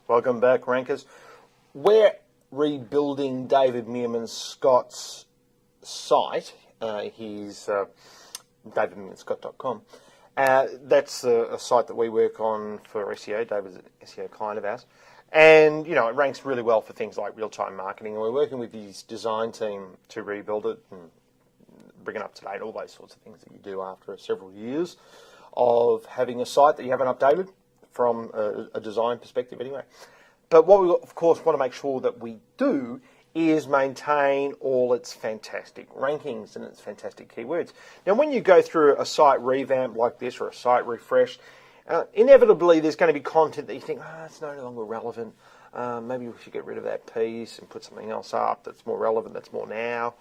Welcome back, Rankers. We're rebuilding David Meerman-Scott's site. He's davidmeermanscott.com. That's a site that we work on for SEO. David's an SEO client of ours. And, you know, it ranks really well for things like real-time marketing. And we're working with his design team to rebuild it and bring it up to date, all those sorts of things that you do after several years of having a site that you haven't updated from a design perspective anyway. But what we, of course, want to make sure that we do is maintain all its fantastic rankings and its fantastic keywords. Now, when you go through a site revamp like this or a site refresh, inevitably there's going to be content that you think, it's no longer relevant. Maybe we should get rid of that piece and put something else up that's more relevant, that's more now.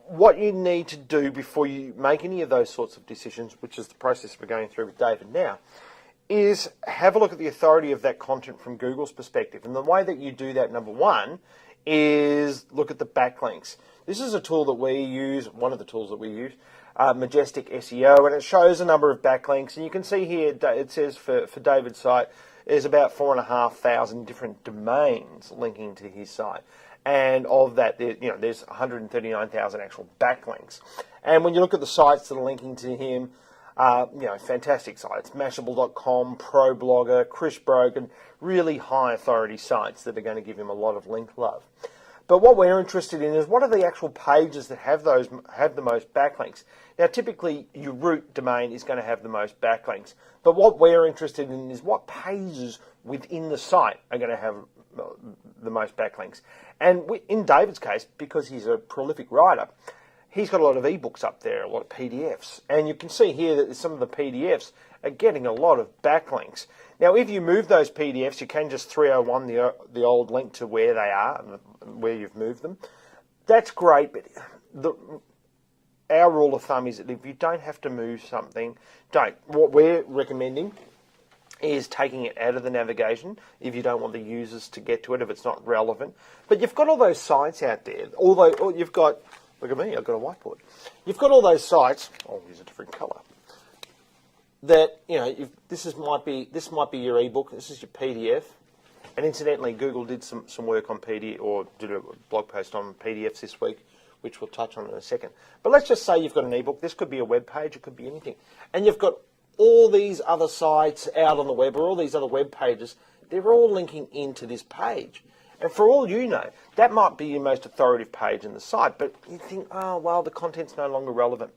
What you need to do before you make any of those sorts of decisions, which is the process we're going through with David now, is have a look at the authority of that content from Google's perspective. And the way that you do that, number one, is look at the backlinks. This is a tool that we use, one of the tools that we use, Majestic SEO, and it shows a number of backlinks. And you can see here, it says for David's site, there's about 4,500 different domains linking to his site. And of that, there's 139,000 actual backlinks. And when you look at the sites that are linking to him, fantastic sites, Mashable.com, ProBlogger, Chris Brogan, really high authority sites that are going to give him a lot of link love. But what we're interested in is what are the actual pages that have the most backlinks. Now, typically, your root domain is going to have the most backlinks. But what we're interested in is what pages within the site are going to have the most backlinks. And in David's case, because he's a prolific writer, he's got a lot of ebooks up there, a lot of PDFs. And you can see here that some of the PDFs are getting a lot of backlinks. Now, if you move those PDFs, you can just 301 the old link to where they are, where you've moved them. That's great, but our rule of thumb is that if you don't have to move something, don't. What we're recommending is taking it out of the navigation if you don't want the users to get to it, if it's not relevant. But you've got all those sites out there, although you've got, look at me, I've got a whiteboard. You've got all those sites, I'll use a different colour, that, this might be your ebook, this is your PDF, and incidentally, Google did some work on PDF, or did a blog post on PDFs this week, which we'll touch on in a second. But let's just say you've got an ebook, this could be a web page, it could be anything, and you've got all these other sites out on the web, or all these other web pages, they're all linking into this page. And for all you know, that might be your most authoritative page in the site, but you think, the content's no longer relevant.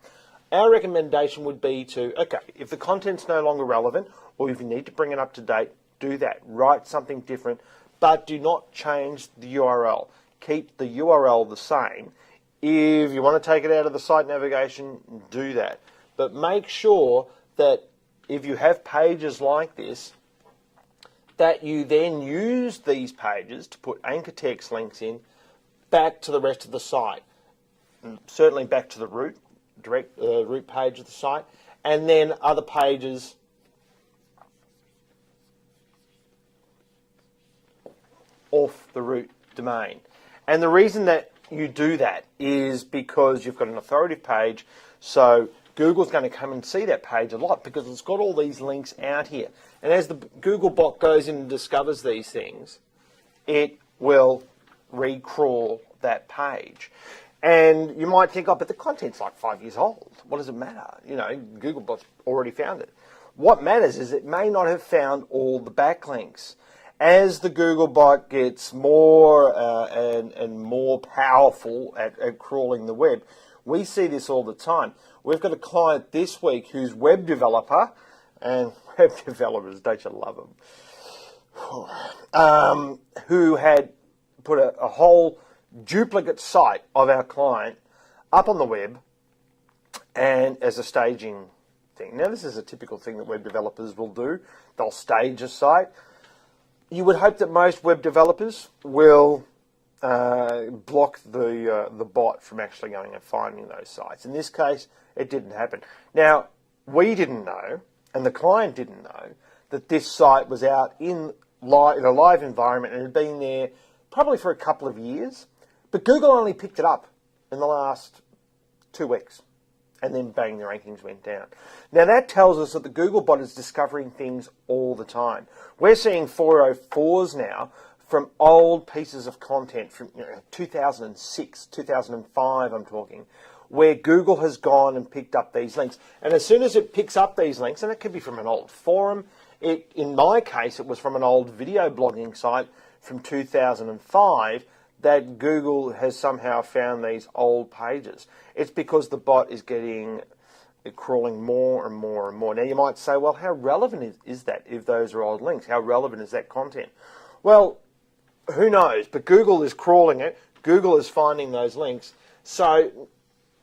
Our recommendation would be to, if the content's no longer relevant, or if you need to bring it up to date, do that. Write something different, but do not change the URL. Keep the URL the same. If you want to take it out of the site navigation, do that. But make sure that if you have pages like this, that you then use these pages to put anchor text links in back to the rest of the site, and certainly back to the root page of the site, and then other pages off the root domain. And the reason that you do that is because you've got an authoritative page, so Google's going to come and see that page a lot because it's got all these links out here. And as the Google bot goes in and discovers these things, it will re-crawl that page. And you might think, but the content's like 5 years old. What does it matter? Google bot's already found it. What matters is it may not have found all the backlinks. As the Google bot gets more and more powerful at crawling the web, we see this all the time. We've got a client this week who's web developer, and web developers, don't you love them, who had put a whole duplicate site of our client up on the web and as a staging thing. Now, this is a typical thing that web developers will do. They'll stage a site. You would hope that most web developers will block the bot from actually going and finding those sites. In this case, it didn't happen. Now, we didn't know, and the client didn't know, that this site was out in a live environment and had been there probably for a couple of years. But Google only picked it up in the last 2 weeks. and then bang, the rankings went down. Now that tells us that the Googlebot is discovering things all the time. We're seeing 404s now from old pieces of content from 2006, 2005 I'm talking, where Google has gone and picked up these links. And as soon as it picks up these links, and it could be from an old forum, in my case it was from an old video blogging site from 2005, that Google has somehow found these old pages. It's because the bot is crawling more and more and more. Now you might say, well, how relevant is that if those are old links? How relevant is that content? Well, who knows? But Google is crawling it. Google is finding those links. So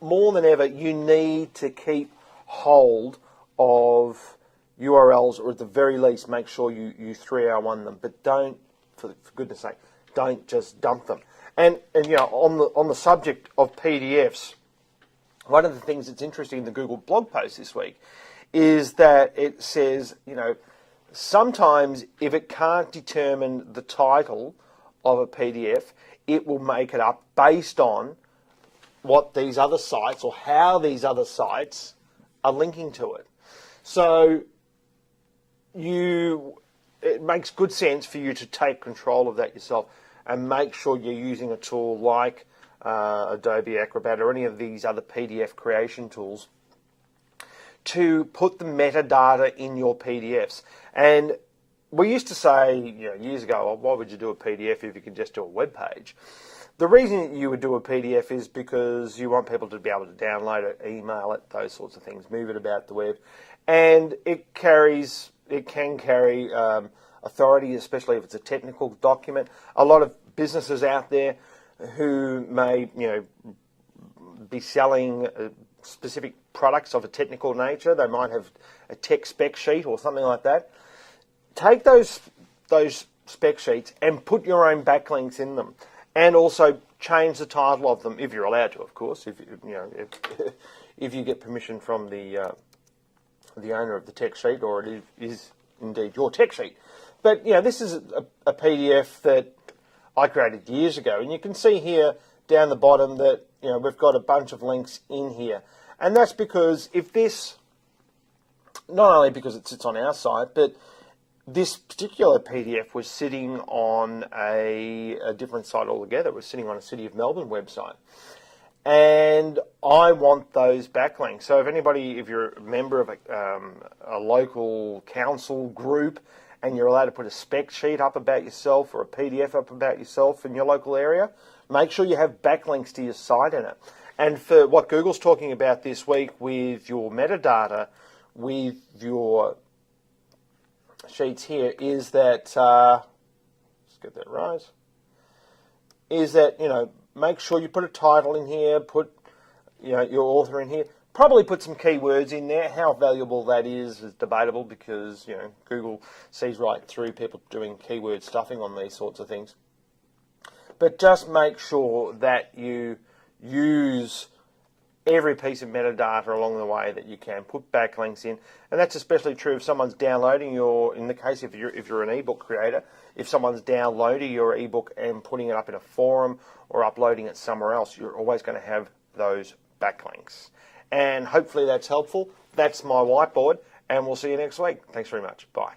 more than ever, you need to keep hold of URLs, or at the very least, make sure you 3R1 them. But don't, for goodness sake, don't just dump them. And on the subject of PDFs, one of the things that's interesting in the Google blog post this week is that it says, sometimes if it can't determine the title of a PDF, it will make it up based on what these other sites or how these other sites are linking to it. So it makes good sense for you to take control of that yourself and make sure you're using a tool like Adobe Acrobat or any of these other PDF creation tools to put the metadata in your PDFs. And we used to say, years ago, well, why would you do a PDF if you could just do a web page? The reason you would do a PDF is because you want people to be able to download it, email it, those sorts of things, move it about the web. And it can carry authority, especially if it's a technical document. A lot of businesses out there who may, be selling specific products of a technical nature, they might have a tech spec sheet or something like that. Take those spec sheets and put your own backlinks in them, and also change the title of them if you're allowed to, of course. If you get permission from the owner of the tech sheet, or it is indeed your tech sheet. But this is a PDF that I created years ago, and you can see here down the bottom that we've got a bunch of links in here, and that's because if this, not only because it sits on our site, but this particular PDF was sitting on a different site altogether. It was sitting on a City of Melbourne website. And I want those backlinks. So if you're a member of a local council group and you're allowed to put a spec sheet up about yourself or a PDF up about yourself in your local area, make sure you have backlinks to your site in it. And for what Google's talking about this week with your metadata, with your sheets here, is that, let's get that right, is that, make sure you put a title in here, put, your author in here, probably put some keywords in there. How valuable that is debatable because, Google sees right through people doing keyword stuffing on these sorts of things. But just make sure that you use every piece of metadata along the way that you can. Put backlinks in, and that's especially true if someone's downloading in the case if you're an ebook creator, if someone's downloading your ebook and putting it up in a forum or uploading it somewhere else, you're always going to have those backlinks. And hopefully that's helpful. That's my whiteboard, and we'll see you next week. Thanks very much. Bye.